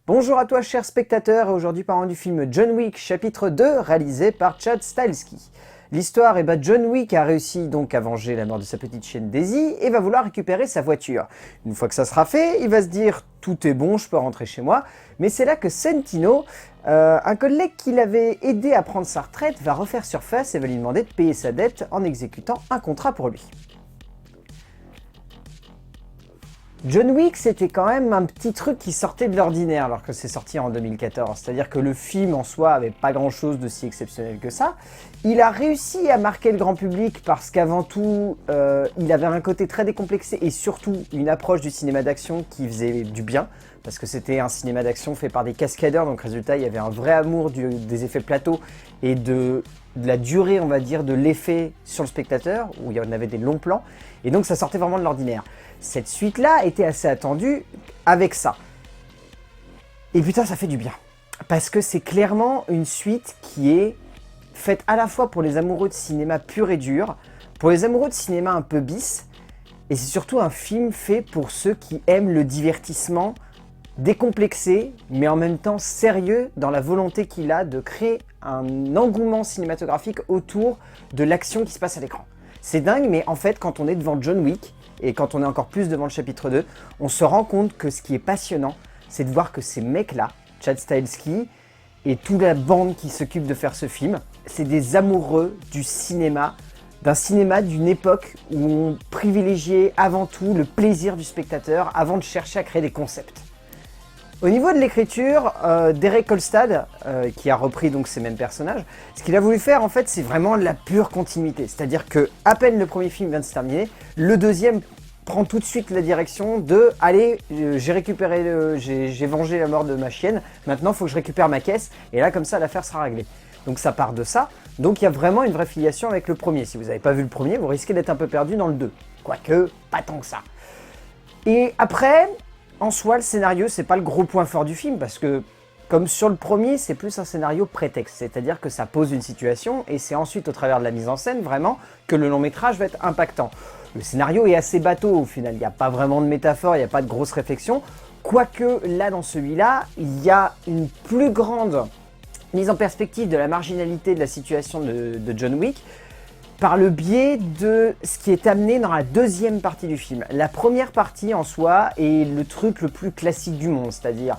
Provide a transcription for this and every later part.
Bonjour à toi cher spectateur, et aujourd'hui parlons du film John Wick chapitre 2 réalisé par Chad Stahelski. L'histoire, John Wick a réussi donc à venger la mort de sa petite chienne Daisy et va vouloir récupérer sa voiture. Une fois que ça sera fait, il va se dire tout est bon, je peux rentrer chez moi. Mais c'est là que Sentino, un collègue qui l'avait aidé à prendre sa retraite, va refaire surface et va lui demander de payer sa dette en exécutant un contrat pour lui. John Wick, c'était quand même un petit truc qui sortait de l'ordinaire alors que c'est sorti en 2014. C'est-à-dire que le film en soi avait pas grand-chose de si exceptionnel que ça. Il a réussi à marquer le grand public parce qu'avant tout, il avait un côté très décomplexé et surtout une approche du cinéma d'action qui faisait du bien. Parce que c'était un cinéma d'action fait par des cascadeurs, donc résultat, il y avait un vrai amour des effets plateaux et de la durée, on va dire, de l'effet sur le spectateur, où il y en avait des longs plans, et donc ça sortait vraiment de l'ordinaire. Cette suite-là était assez attendue avec ça. Et putain, ça fait du bien. Parce que c'est clairement une suite qui est faite à la fois pour les amoureux de cinéma pur et dur, pour les amoureux de cinéma un peu bis, et c'est surtout un film fait pour ceux qui aiment le divertissement décomplexé, mais en même temps sérieux dans la volonté qu'il a de créer un engouement cinématographique autour de l'action qui se passe à l'écran. C'est dingue, mais en fait, quand on est devant John Wick, et quand on est encore plus devant le chapitre 2, on se rend compte que ce qui est passionnant, c'est de voir que ces mecs-là, Chad Stahelski et toute la bande qui s'occupe de faire ce film, c'est des amoureux du cinéma, d'un cinéma d'une époque où on privilégiait avant tout le plaisir du spectateur avant de chercher à créer des concepts. Au niveau de l'écriture, Derek Kolstad, qui a repris donc ces mêmes personnages, ce qu'il a voulu faire en fait c'est vraiment la pure continuité. C'est-à-dire que à peine le premier film vient de se terminer, le deuxième prend tout de suite la direction de « Allez, j'ai vengé la mort de ma chienne, maintenant il faut que je récupère ma caisse, et là comme ça l'affaire sera réglée ». Donc ça part de ça, donc il y a vraiment une vraie filiation avec le premier. Si vous n'avez pas vu le premier, vous risquez d'être un peu perdu dans le 2. Quoique, pas tant que ça. Et après, en soi, le scénario, c'est pas le gros point fort du film, parce que, comme sur le premier, c'est plus un scénario prétexte, c'est-à-dire que ça pose une situation, et c'est ensuite, au travers de la mise en scène, vraiment, que le long métrage va être impactant. Le scénario est assez bateau, au final, il n'y a pas vraiment de métaphore, il n'y a pas de grosse réflexion, quoique, là, dans celui-là, il y a une plus grande mise en perspective de la marginalité de la situation de John Wick, par le biais de ce qui est amené dans la deuxième partie du film. La première partie en soi est le truc le plus classique du monde, c'est-à-dire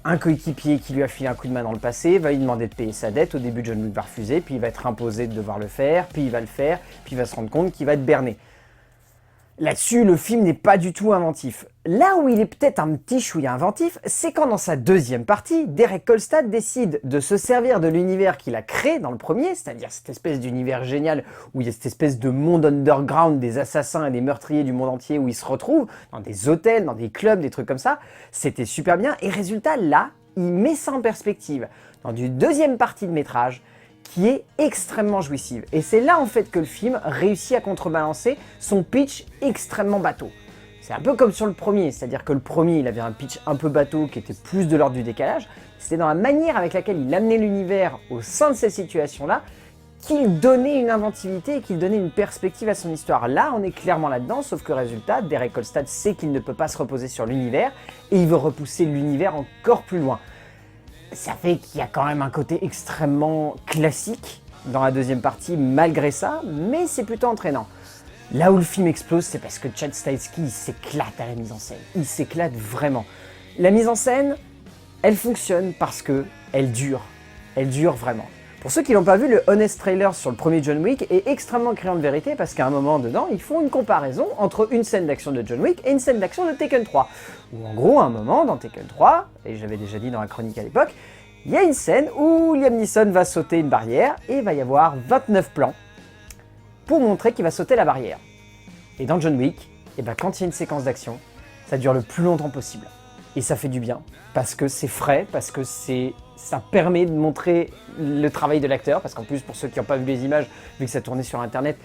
un coéquipier qui lui a filé un coup de main dans le passé, va lui demander de payer sa dette, au début John Wick va refuser, puis il va être imposé de devoir le faire, puis il va le faire, puis il va se rendre compte qu'il va être berné. Là-dessus, le film n'est pas du tout inventif. Là où il est peut-être un petit chouïa inventif, c'est quand dans sa deuxième partie, Derek Kolstad décide de se servir de l'univers qu'il a créé dans le premier, c'est-à-dire cette espèce d'univers génial où il y a cette espèce de monde underground des assassins et des meurtriers du monde entier où ils se retrouvent, dans des hôtels, dans des clubs, des trucs comme ça. C'était super bien et résultat, là, il met ça en perspective dans une deuxième partie de métrage qui est extrêmement jouissive. Et c'est là en fait que le film réussit à contrebalancer son pitch extrêmement bateau. C'est un peu comme sur le premier, c'est-à-dire que le premier il avait un pitch un peu bateau qui était plus de l'ordre du décalage, c'était dans la manière avec laquelle il amenait l'univers au sein de ces situations-là qu'il donnait une inventivité et qu'il donnait une perspective à son histoire. Là, on est clairement là-dedans, sauf que résultat, Derek Kolstad sait qu'il ne peut pas se reposer sur l'univers et il veut repousser l'univers encore plus loin. Ça fait qu'il y a quand même un côté extrêmement classique dans la deuxième partie malgré ça, mais c'est plutôt entraînant. Là où le film explose, c'est parce que Chad Stahelski il s'éclate à la mise en scène. Il s'éclate vraiment. La mise en scène, elle fonctionne parce que elle dure. Elle dure vraiment. Pour ceux qui n'ont pas vu, le Honest Trailer sur le premier John Wick est extrêmement criant de vérité parce qu'à un moment dedans, ils font une comparaison entre une scène d'action de John Wick et une scène d'action de Taken 3. Où en gros, à un moment, dans Taken 3, et j'avais déjà dit dans la chronique à l'époque, il y a une scène où Liam Neeson va sauter une barrière et il va y avoir 29 plans pour montrer qu'il va sauter la barrière. Et dans John Wick, quand il y a une séquence d'action, ça dure le plus longtemps possible. Et ça fait du bien, parce que c'est frais, parce que ça permet de montrer le travail de l'acteur, parce qu'en plus, pour ceux qui n'ont pas vu les images, vu que ça tournait sur internet,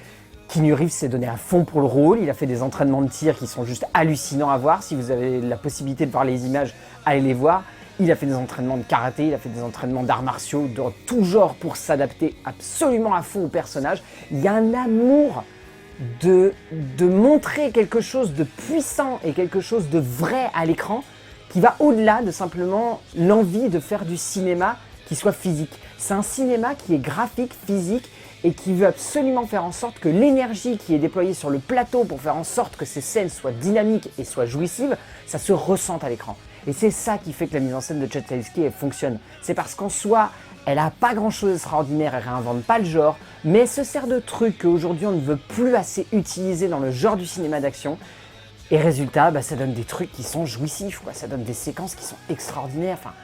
Keanu Reeves s'est donné à fond pour le rôle, il a fait des entraînements de tir qui sont juste hallucinants à voir. Si vous avez la possibilité de voir les images, allez les voir. Il a fait des entraînements de karaté, il a fait des entraînements d'arts martiaux, de tout genre pour s'adapter absolument à fond au personnage. Il y a un amour de montrer quelque chose de puissant et quelque chose de vrai à l'écran qui va au-delà de simplement l'envie de faire du cinéma qui soit physique. C'est un cinéma qui est graphique, physique, et qui veut absolument faire en sorte que l'énergie qui est déployée sur le plateau pour faire en sorte que ces scènes soient dynamiques et soient jouissives, ça se ressente à l'écran. Et c'est ça qui fait que la mise en scène de Chad Stahelski elle fonctionne. C'est parce qu'en soi, elle n'a pas grand chose d'extraordinaire, elle réinvente pas le genre, mais elle se sert de trucs qu'aujourd'hui on ne veut plus assez utiliser dans le genre du cinéma d'action. Et résultat, ça donne des trucs qui sont jouissifs, quoi. Ça donne des séquences qui sont extraordinaires. Enfin,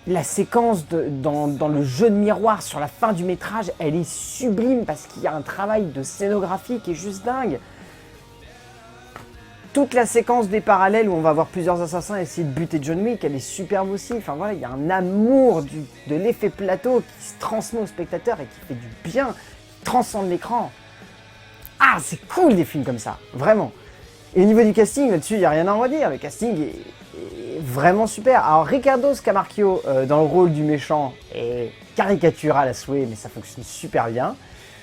la séquence dans le jeu de miroir sur la fin du métrage, elle est sublime parce qu'il y a un travail de scénographie qui est juste dingue. Toute la séquence des parallèles où on va voir plusieurs assassins essayer de buter John Wick, elle est superbe aussi. Enfin voilà, il y a un amour de l'effet plateau qui se transmet au spectateur et qui fait du bien, qui transcende l'écran. Ah, c'est cool des films comme ça, vraiment. Et au niveau du casting, là-dessus, il n'y a rien à en redire. Le casting est vraiment super. Alors, Ricardo Scamarcio, dans le rôle du méchant, est caricatural à souhait, mais ça fonctionne super bien.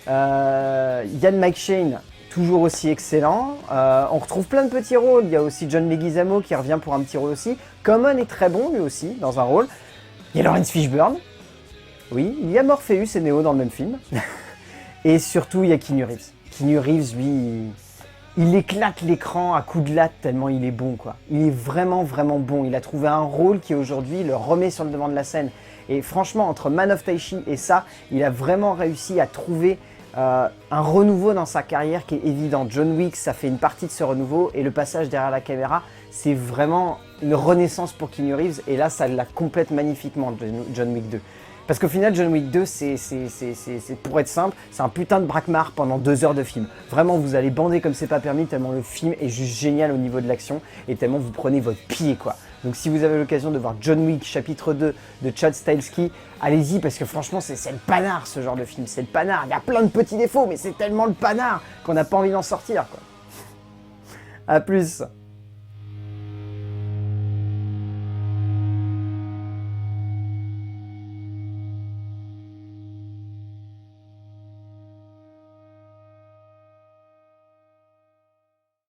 Ian McShane, toujours aussi excellent. On retrouve plein de petits rôles. Il y a aussi John Leguizamo qui revient pour un petit rôle aussi. Common est très bon, lui aussi, dans un rôle. Il y a Laurence Fishburne. Oui, il y a Morpheus et Neo dans le même film. Et surtout, il y a Keanu Reeves. Keanu Reeves, lui... Il éclate l'écran à coups de latte tellement il est bon, quoi. Il est vraiment, vraiment bon. Il a trouvé un rôle qui aujourd'hui le remet sur le devant de la scène. Et franchement, entre Man of Tai-Chi et ça, il a vraiment réussi à trouver un renouveau dans sa carrière qui est évident. John Wick, ça fait une partie de ce renouveau. Et le passage derrière la caméra, c'est vraiment une renaissance pour Keanu Reeves. Et là, ça la complète magnifiquement, John Wick 2. Parce qu'au final, John Wick 2, c'est pour être simple, c'est un putain de braquemar pendant 2 heures de film. Vraiment, vous allez bander comme c'est pas permis, tellement le film est juste génial au niveau de l'action et tellement vous prenez votre pied, quoi. Donc si vous avez l'occasion de voir John Wick, chapitre 2 de Chad Stahelski, allez-y, parce que franchement, c'est le panard, ce genre de film. C'est le panard. Il y a plein de petits défauts, mais c'est tellement le panard qu'on n'a pas envie d'en sortir, quoi. A plus.